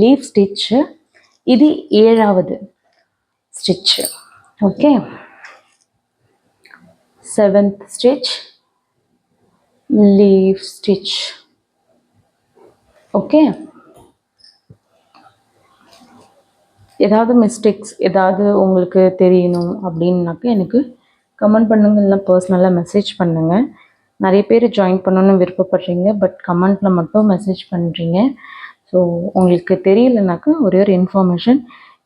Leaf stitch. இது 7வது stitch. Okay, 7th stitch leaf stitch. Okay, ஏதாவது மிஸ்டேக்ஸ் ஏதாவது உங்களுக்கு தெரியணும் அப்படின்னாக்க எனக்கு கமெண்ட் பண்ணுங்க, இல்லை பர்சனலாக மெசேஜ் பண்ணுங்கள். நிறைய பேர் ஜாயின் பண்ணணும்னு விருப்பப்படுறீங்க, பட் கமெண்ட்டில் மட்டும் மெசேஜ் பண்ணுறீங்க. ஸோ உங்களுக்கு தெரியலனாக்கா ஒரே ஒரு இன்ஃபர்மேஷன்,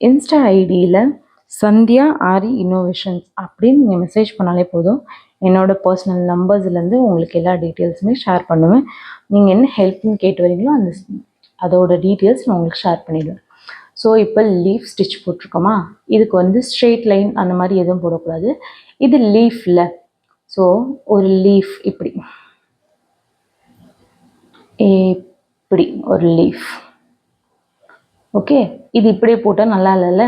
இன்ஸ்டா ஐடியில் சந்தியா ஆரி இன்னோவேஷன்ஸ் அப்படின்னு நீங்கள் மெசேஜ் பண்ணாலே போதும். என்னோடய பர்சனல் நம்பர்ஸ்லேருந்து உங்களுக்கு எல்லா டீட்டெயில்ஸுமே ஷேர் பண்ணுவேன். நீங்கள் என்ன ஹெல்ப்னு கேட்டு வரீங்களோ அதோட டீட்டெயில்ஸ் நான் உங்களுக்கு ஷேர் பண்ணிவிடுவேன். ஸோ இப்போ லீஃப் ஸ்டிச் போட்டிருக்கோமா, இதுக்கு வந்து ஸ்ட்ரெயிட் லைன் அந்த மாதிரி எதுவும் போடக்கூடாது. இது லீஃபில், ஸோ ஒரு லீஃப் இப்படி இப்படி ஒரு லீஃப். ஓகே, இது இப்படியே போட்டால் நல்லா இல்லைல்ல.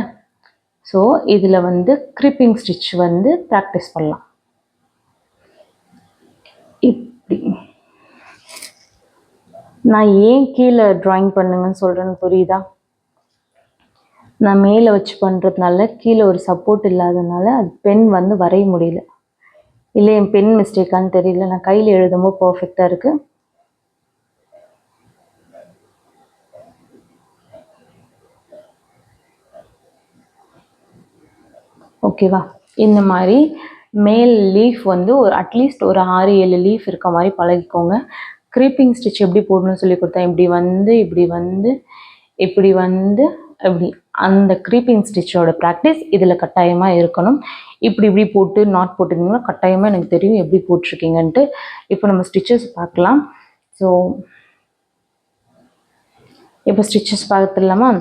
ஸோ இதில் வந்து க்ரீப்பிங் ஸ்டிச் வந்து ப்ராக்டிஸ் பண்ணலாம். இப்படி நான் ஏன் கீழே ட்ராயிங் பண்ணுங்கன்னு சொல்கிறேன்னு புரியுதா? நான் மேலே வச்சு பண்ணுறதுனால கீழே ஒரு சப்போர்ட் இல்லாதனால அது பென் வந்து வரைய முடியல. இல்லை என் பென் மிஸ்டேக்கான்னு தெரியல, நான் கையில் எழுதும்போது பர்ஃபெக்டாக இருக்குது. ஓகேவா? இந்த மாதிரி மேல் லீஃப் வந்து ஒரு அட்லீஸ்ட் ஒரு 6-7 லீஃப் இருக்க மாதிரி பழகிக்கோங்க. க்ரீப்பிங் ஸ்டிச் எப்படி போடணும்னு சொல்லி கொடுத்தேன். இப்படி வந்து இப்படி வந்து இப்படி வந்து இப்படி, அந்த க்ரீப்பிங் ஸ்டிச்சோட ப்ராக்டிஸ் இதில் கட்டாயமாக இருக்கணும். இப்படி இப்படி போட்டு நாட் போட்டுருந்தீங்கன்னா கட்டாயமாக எனக்கு தெரியும் எப்படி போட்டிருக்கீங்கன்ட்டு. இப்போ நம்ம ஸ்டிச்சஸ் பார்க்கலாம். ஸோ இப்போ ஸ்டிச்சஸ் பார்த்துடலாமா?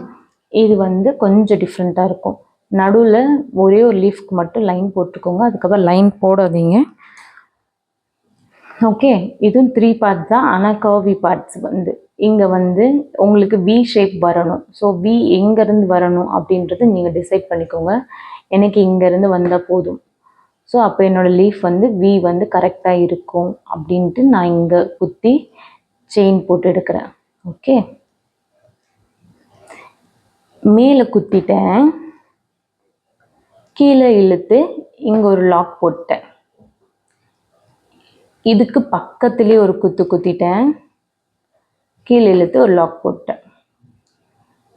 இது வந்து கொஞ்சம் டிஃப்ரெண்ட்டாக இருக்கும். நடுவில் ஒரே ஒரு லீஃப்க்கு மட்டும் லைன் போட்டுக்கோங்க, அதுக்கப்புறம் லைன் போடாதீங்க. ஓகே, இதுவும் 3 பார்ட்ஸ் தான், ஆனால் கர்வி பார்ட்ஸ் வந்து இங்கே வந்து உங்களுக்கு வி ஷேப் வரணும். ஸோ வி எங்கேருந்து வரணும் அப்படின்றது நீங்கள் டிசைட் பண்ணிக்கோங்க. எனக்கு இங்கேருந்து வந்தால் போதும். ஸோ அப்போ என்னோடய லீஃப் வந்து வி வந்து கரெக்டாக இருக்கும் அப்படின்ட்டு நான் இங்கே குத்தி செயின் போட்டு எடுக்கிறேன். ஓகே, மேலே குத்திட்டேன், கீழே இழுத்து இங்கே ஒரு லாக் போட்டேன். இதுக்கு பக்கத்துலேயே ஒரு குத்து குத்திட்டேன், கீழே இழுத்து ஒரு லாக் போட்டேன்.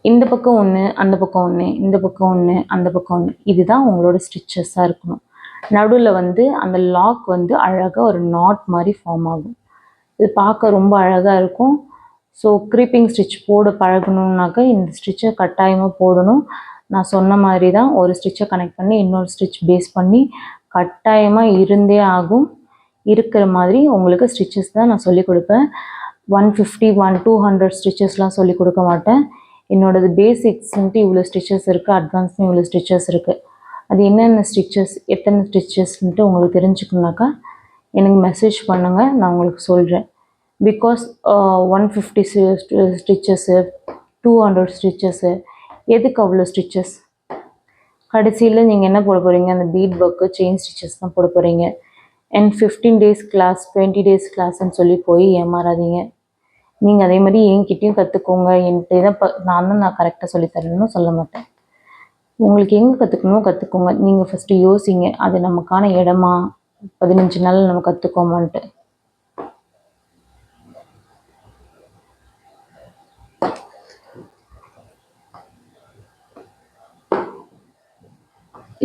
இந்த பக்கம் ஒன்று, அந்த பக்கம் ஒன்று, இந்த பக்கம் ஒன்று, அந்த பக்கம் ஒன்று. இதுதான் உங்களோட ஸ்டிச்சஸாக இருக்கணும். நடுவில் வந்து அந்த லாக் வந்து அழகாக ஒரு நாட் மாதிரி ஃபார்ம் ஆகும். இது பார்க்க ரொம்ப அழகாக இருக்கும். ஸோ க்ரீப்பிங் ஸ்டிச் போட பழகணுன்னாக்கா இந்த ஸ்டிச்சை கட்டாயமாக போடணும். நான் சொன்ன மாதிரி தான் ஒரு ஸ்டிச்சை கனெக்ட் பண்ணி இன்னொரு ஸ்டிச் பேஸ் பண்ணி கட்டாயமாக இருந்தே ஆகும். இருக்கிற மாதிரி உங்களுக்கு ஸ்டிச்சஸ் தான் நான் சொல்லிக் கொடுப்பேன். 150, 200 ஸ்டிச்சஸ்லாம் சொல்லிக் கொடுக்க மாட்டேன். என்னோடது பேசிக்ஸ்ன்ட்டு இவ்வளோ ஸ்டிச்சஸ் இருக்குது, அட்வான்ஸ்னு இவ்வளோ ஸ்டிச்சஸ் இருக்குது. அது என்னென்ன ஸ்டிச்சஸ் எத்தனை ஸ்டிச்சஸ்ன்ட்டு உங்களுக்கு தெரிஞ்சுக்கணுனாக்கா எனக்கு மெசேஜ் பண்ணுங்கள், நான் உங்களுக்கு சொல்கிறேன். பிகாஸ் 150 ஸ்டிச்சஸ்ஸு 200 ஸ்டிச்சஸ்ஸு எதுக்கு அவ்வளோ ஸ்டிச்சஸ்? கடைசியில் நீங்கள் என்ன போட போகிறீங்க? அந்த பீட் ஒர்க்கு செயின் ஸ்டிச்சஸ் தான் போட போகிறீங்க. அண்ட் 15 டேஸ் கிளாஸ் 20 டேஸ் கிளாஸ்ன்னு சொல்லி போய் ஏமாறாதீங்க. நீங்கள் அதே மாதிரி என்கிட்டையும் கற்றுக்கோங்க. என்கிட்ட தான் நான் கரெக்டாக சொல்லித்தரணும்னு சொல்ல மாட்டேன். உங்களுக்கு எங்கே கற்றுக்கணுமோ கற்றுக்கோங்க. நீங்கள் ஃபஸ்ட்டு யோசிங்க, அது நமக்கான இடமா, 15 நாள் நம்ம கற்றுக்கோமான்ட்டு.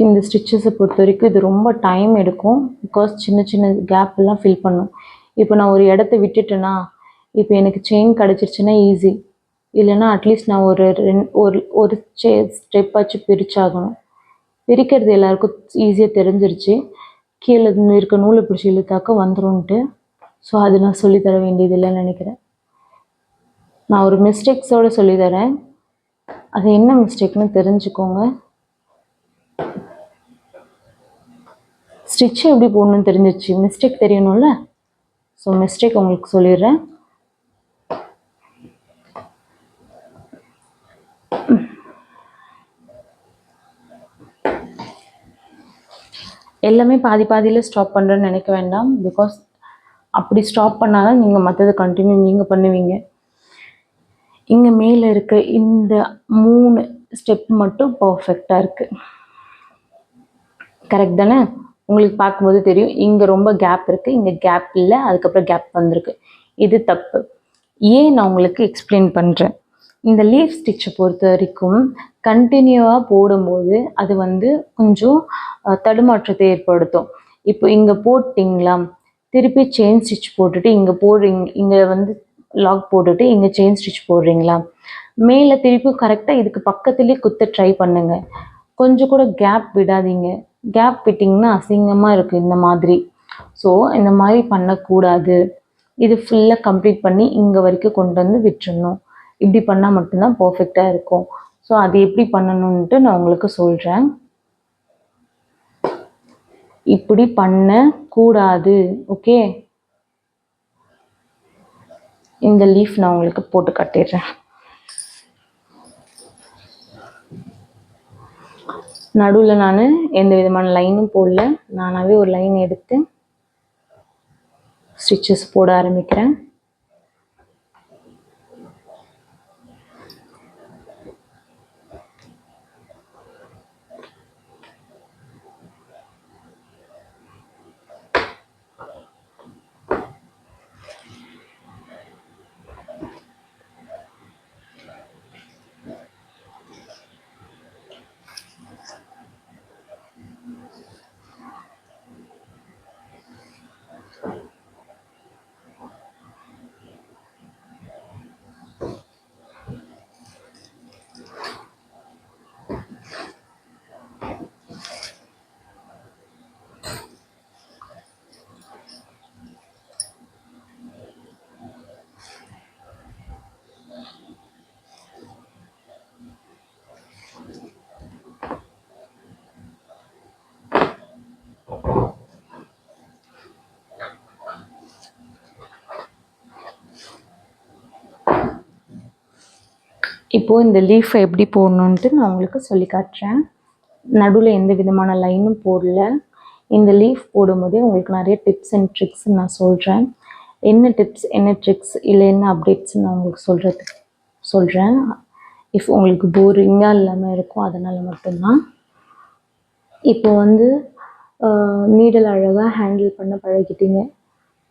இந்த ஸ்டிச்சஸை பொறுத்த வரைக்கும் இது ரொம்ப டைம் எடுக்கும். பிகாஸ் சின்ன சின்ன கேப்பெல்லாம் ஃபில் பண்ணும். இப்போ நான் ஒரு இடத்த விட்டுட்டேன்னா, இப்போ எனக்கு செயின் கிடச்சிருச்சுன்னா ஈஸி. இல்லைன்னா அட்லீஸ்ட் நான் ஒரு ஸ்டெப்பாச்சும் பிரிச்சாகணும். பிரிக்கிறது எல்லாருக்கும் ஈஸியாக தெரிஞ்சிருச்சு. கீழே இருக்க நூலை பிடிச்சி இழுத்தாக்க வந்துடும்ன்ட்டு. ஸோ அது நான் சொல்லித்தர வேண்டியதில்லைன்னு நினைக்கிறேன். நான் ஒரு மிஸ்டேக்ஸோடு சொல்லித்தரேன், அது என்ன மிஸ்டேக்னு தெரிஞ்சுக்கோங்க. ஸ்டிச்சு எப்படி போடணும்னு தெரிஞ்சிச்சு, மிஸ்டேக் தெரியணும்ல. ஸோ மிஸ்டேக் உங்களுக்கு சொல்லிடுறேன். எல்லாமே பாதி பாதியில் ஸ்டாப் பண்ணுறேன்னு நினைக்க வேண்டாம். பிகாஸ் அப்படி ஸ்டாப் பண்ணால் தான் நீங்கள் மற்றது கண்டினியூ நீங்கள் பண்ணுவீங்க. இங்கே மேலே இருக்க இந்த 3 ஸ்டெப் மட்டும் பர்ஃபெக்டாக இருக்குது. கரெக்ட் தானே? உங்களுக்கு பார்க்கும்போது தெரியும், இங்கே ரொம்ப கேப் இருக்குது, இங்கே கேப் இல்லை, அதுக்கப்புறம் கேப் வந்திருக்கு. இது தப்பு. ஏன் நான் உங்களுக்கு எக்ஸ்பிளைன் பண்ணுறேன். இந்த லீஃப் ஸ்டிச்சை பொறுத்த வரைக்கும் கண்டினியூவாக போடும்போது அது வந்து கொஞ்சம் தடுமாற்றத்தை ஏற்படுத்தும். இப்போ இங்கே போட்டிங்களா, திருப்பி செயின் ஸ்டிச் போட்டுட்டு இங்கே போடுறீங்க, இங்கே வந்து லாக் போட்டுட்டு இங்கே செயின் ஸ்டிச் போடுறீங்களா, மேலே திருப்பி கரெக்டாக இதுக்கு பக்கத்துலேயே குத்த ட்ரை பண்ணுங்கள். கொஞ்சம் கூட கேப் விடாதீங்க. கேப் விட்டிங்கன்னா அசிங்கமாக இருக்குது இந்த மாதிரி. ஸோ இந்த மாதிரி பண்ணக்கூடாது. இது ஃபுல்லாக கம்ப்ளீட் பண்ணி இங்கே வரைக்கும் கொண்டு வந்து விட்டுறணும். இப்படி பண்ணால் மட்டும்தான் பர்ஃபெக்டாக இருக்கும். ஸோ அது எப்படி பண்ணணுன்ட்டு நான் உங்களுக்கு சொல்கிறேன். இப்படி பண்ணக்கூடாது. ஓகே, இந்த லீஃப் நான் உங்களுக்கு போட்டு கட்டிடுறேன். நடுவில் நான் எந்த விதமான லைனும் போடல. நானாகவே ஒரு லைன் எடுத்து ஸ்டிச்சஸ் போட ஆரம்பிக்கிறேன். இப்போது இந்த லீஃபை எப்படி போடணுன்ட்டு நான் உங்களுக்கு சொல்லி காட்டுறேன். நடுவில் எந்த விதமான லைனும் போடல. இந்த லீஃப் போடும்போதே உங்களுக்கு நிறைய டிப்ஸ் அண்ட் ட்ரிக்ஸ் நான் சொல்கிறேன். என்ன டிப்ஸ், என்ன ட்ரிக்ஸ், இல்லை என்ன அப்டேட்ஸ் நான் உங்களுக்கு சொல்கிறேன். இஃப் உங்களுக்கு போரிங்காக இல்லாமல் இருக்கும், அதனால் மட்டும்தான். இப்போ வந்து நீடல் அழகாக ஹேண்டில் பண்ண பழகிட்டீங்க.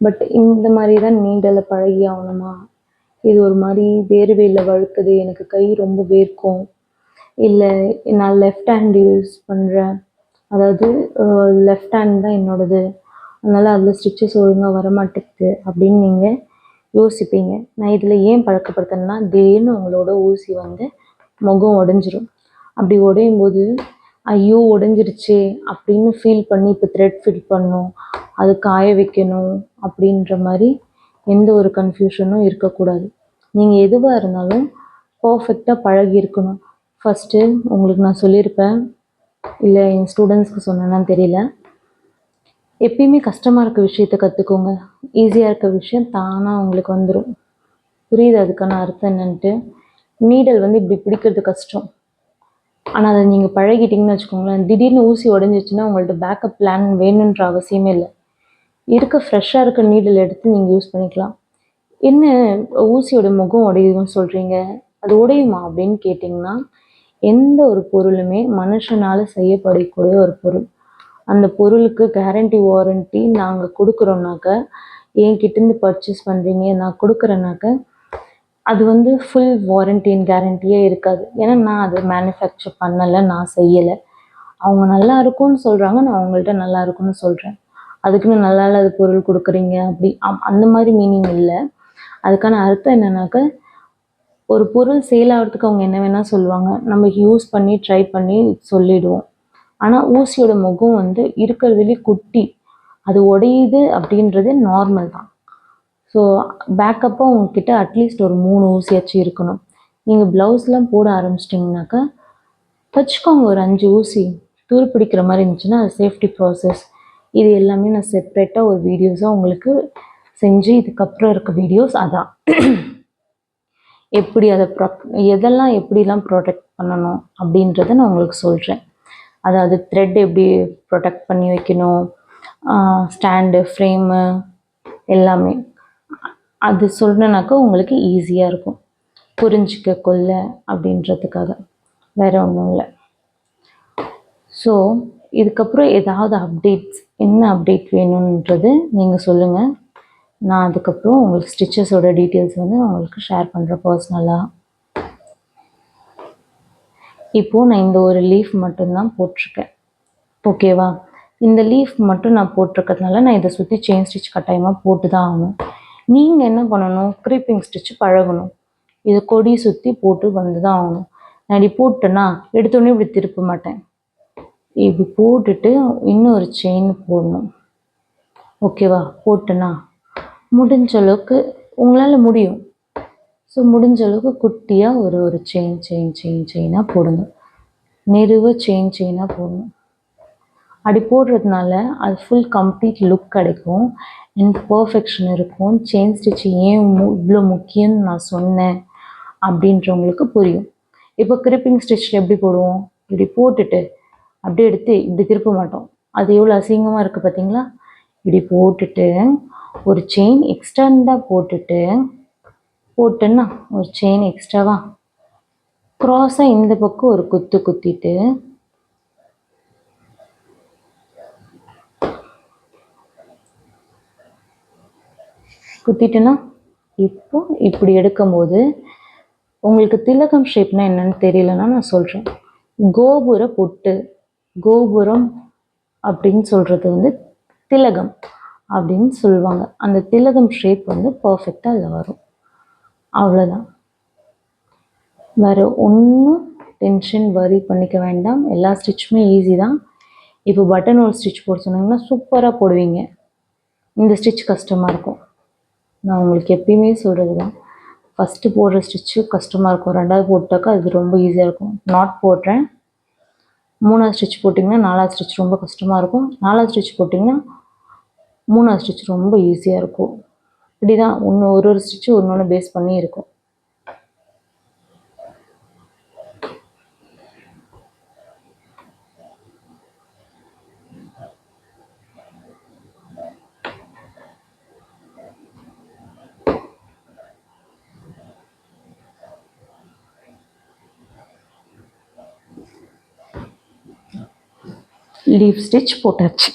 பட் இந்த மாதிரி தான் நீடலை பழகி ஆகணுமா, இது ஒரு மாதிரி வேர்வையில் வழுக்குது, எனக்கு கை ரொம்ப வேர்க்கும், இல்லை நான் லெஃப்ட் ஹேண்ட் யூஸ் பண்ணுறேன், அதாவது லெஃப்ட் ஹேண்ட் தான் என்னோடது, அதனால் அதில் ஸ்டிச்சஸ் ஒழுங்காக வரமாட்டேங்குது அப்படின்னு நீங்கள் யோசிப்பீங்க. நான் இதில் ஏன் பழக்கப்படுத்தினேன்னா, திடீர்னு உங்களோட ஊசி வந்து முகம் உடஞ்சிரும். அப்படி உடையும் போது ஐயோ உடஞ்சிருச்சே அப்படின்னு ஃபீல் பண்ணி இப்போ த்ரெட் ஃபிட் பண்ணணும், அது காய வைக்கணும் அப்படின்ற மாதிரி எந்த ஒரு கன்ஃபியூஷனும் இருக்கக்கூடாது. நீங்கள் எதுவாக இருந்தாலும் பர்ஃபெக்டாக பழகி இருக்கணும். ஃபஸ்ட்டு உங்களுக்கு நான் சொல்லியிருப்பேன், இல்லை என் ஸ்டூடெண்ட்ஸ்க்கு சொன்னேன்னு தெரியல, எப்பயுமே கஷ்டமாக இருக்க விஷயத்த கற்றுக்கோங்க. ஈஸியாக இருக்க விஷயம் தானாக உங்களுக்கு வந்துடும். புரியுது அதுக்கான அர்த்தம் என்னன்ட்டு? நீடல் வந்து இப்படி பிடிக்கிறது கஷ்டம், ஆனால் அதை நீங்கள் பழகிட்டிங்கன்னு வச்சுக்கோங்களேன், திடீர்னு ஊசி உடஞ்சிச்சுன்னா உங்கள்ட்ட பேக்கப் பிளான் வேணுன்ற அவசியமே இல்லை. இருக்க ஃப்ரெஷ்ஷாக இருக்க நீடல் எடுத்து நீங்கள் யூஸ் பண்ணிக்கலாம். என்ன ஊசியோட முகம் உடையுதுன்னு சொல்கிறீங்க, அது உடையுமா அப்படின்னு கேட்டிங்கன்னா, எந்த ஒரு பொருளுமே மனுஷனால் செய்யப்படக்கூடிய ஒரு பொருள். அந்த பொருளுக்கு கேரண்டி வாரண்ட்டி நாங்கள் கொடுக்குறோன்னாக்க, என்கிட்டேருந்து பர்ச்சேஸ் பண்ணுறீங்க, நான் கொடுக்குறேன்னாக்க, அது வந்து ஃபுல் வாரண்ட்டி அண்ட் கேரண்டியே இருக்காது. ஏன்னா நான் அதை மேனுஃபேக்சர் பண்ணலை, நான் செய்யலை. அவங்க நல்லா இருக்கும்னு சொல்கிறாங்க, நான் அவங்கள்ட்ட நல்லா இருக்குன்னு சொல்கிறேன். அதுக்குன்னு நல்லா இல்லாத பொருள் கொடுக்குறீங்க அப்படி அந்த மாதிரி மீனிங் இல்லை. அதுக்கான அர்த்தம் என்னன்னாக்க, ஒரு பொருள் சேல் ஆகிறதுக்கு அவங்க என்ன வேணால் சொல்லுவாங்க, நம்ம யூஸ் பண்ணி ட்ரை பண்ணி சொல்லிவிடுவோம். ஆனால் ஊசியோட முகம் வந்து இருக்கிறதுலேயே குட்டி, அது உடையுது அப்படின்றது நார்மல் தான். ஸோ பேக்கப்பாக உங்ககிட்ட அட்லீஸ்ட் ஒரு 3 ஊசியாச்சும் இருக்கணும். நீங்கள் ப்ளவுஸ்லாம் போட ஆரம்பிச்சிட்டிங்கனாக்கா வச்சுக்கோங்க ஒரு 5 ஊசி. துரு பிடிக்கிற மாதிரி இருந்துச்சுன்னா அது சேஃப்டி ப்ராசஸ். இது எல்லாமே நான் செப்ரேட்டாக ஒரு வீடியோஸாக உங்களுக்கு செஞ்சு இதுக்கப்புறம் இருக்க வீடியோஸ் அதான். எப்படி அதை எதெல்லாம் எப்படிலாம் ப்ரொடெக்ட் பண்ணணும் அப்படின்றத நான் உங்களுக்கு சொல்கிறேன். அதாவது த்ரெட் எப்படி ப்ரொடெக்ட் பண்ணி வைக்கணும், ஸ்டாண்டு, ஃப்ரேமு எல்லாமே அது சொல்கிறேனாக்கா உங்களுக்கு ஈஸியாக இருக்கும். புரிஞ்சிக்க கொள்ள அப்படின்றதுக்காக, வேறு ஒன்றும் இல்லை. ஸோ இதுக்கப்புறம் ஏதாவது அப்டேட்ஸ், என்ன அப்டேட் வேணுன்றது நீங்கள் சொல்லுங்கள். நான் அதுக்கப்புறம் உங்களுக்கு ஸ்டிச்சஸோட டீட்டெயில்ஸ் வந்து உங்களுக்கு ஷேர் பண்ணுறேன் பர்சனலாக. இப்போது நான் இந்த ஒரு லீஃப் மட்டும்தான் போட்டிருக்கேன், ஓகேவா? இந்த லீஃப் மட்டும் நான் போட்டிருக்கிறதுனால நான் இதை சுற்றி செயின் ஸ்டிச் கட்டாயமாக போட்டு தான் ஆகணும். நீங்கள் என்ன பண்ணணும், க்ரீப்பிங் ஸ்டிச்சு பழகணும். இதை கொடி சுற்றி போட்டு வந்து தான் ஆகணும். நான் இப்படி போட்டேன்னா எடுத்தோடனே இப்படி திருப்ப மாட்டேன். இப்படி போட்டுட்டு இன்னொரு செயின் போடணும், ஓகேவா? போட்டேன்னா முடிஞ்ச அளவுக்கு உங்களால் முடியும். ஸோ முடிஞ்ச அளவுக்கு குட்டியாக ஒரு செயினாக போடுங்க. நெருவ செயினாக போடணும். அப்படி போடுறதுனால அது ஃபுல் கம்ப்ளீட் லுக் கிடைக்கும் அண்ட் பர்ஃபெக்ஷன் இருக்கும். செயின் ஸ்டிச் ஏன் இவ்வளோ முக்கியம்னு நான் சொன்னேன் அப்படின்றவங்களுக்கு புரியும். இப்போ கிரிப்பிங் ஸ்டிச்சில் எப்படி போடுவோம், இப்படி போட்டுட்டு அப்படியே எடுத்து இப்படி திருப்ப மாட்டோம். அது எவ்வளோ அசிங்கமாக இருக்குது பார்த்தீங்களா? இப்படி போட்டுட்டு ஒரு செயின் எக்ஸ்டெண்டாக போட்டேன்னா ஒரு செயின் எக்ஸ்ட்ராவாக க்ராஸாக இந்த பக்கம் ஒரு குத்திட்டு குத்திட்டேன்னா இப்போ இப்படி எடுக்கும்போது உங்களுக்கு திலகம் ஷேப்னா என்னன்னு தெரியலன்னா நான் சொல்கிறேன். கோபுர பொட்டு, கோபுரம் அப்படின்னு சொல்கிறது வந்து திலகம் அப்படின்னு சொல்லுவாங்க. அந்த திலகம் ஷேப் வந்து பர்ஃபெக்டாக அதில் வரும். அவ்வளோதான், வேறு ஒன்றும் டென்ஷன் வரி பண்ணிக்க வேண்டாம். எல்லா ஸ்டிச்சுமே ஈஸி தான். இப்போ பட்டன் ஹோல் ஸ்டிச் போட சொன்னாங்கன்னா சூப்பராக போடுவீங்க. இந்த ஸ்டிச் கஷ்டமாக இருக்கும். நான் உங்களுக்கு எப்பயுமே சொல்கிறது தான், ஃபஸ்ட்டு போடுற ஸ்டிச்சு கஷ்டமாக இருக்கும், ரெண்டாவது போட்டாக்கா அது ரொம்ப ஈஸியாக இருக்கும். நாட் போடுறேன், மூணாவது ஸ்டிச் போட்டிங்கன்னா நாலாவது ஸ்டிச் ரொம்ப கஷ்டமாக இருக்கும், நாலாவது ஸ்டிச் போட்டிங்கன்னா மூணாவது ஸ்டிச் ரொம்ப ஈஸியாக இருக்கும். இப்படி தான் ஒரு ஸ்டிச்சு ஒன்று பேஸ் பண்ணி இருக்கும். லீஃப் ஸ்டிச் போட்டாச்சு.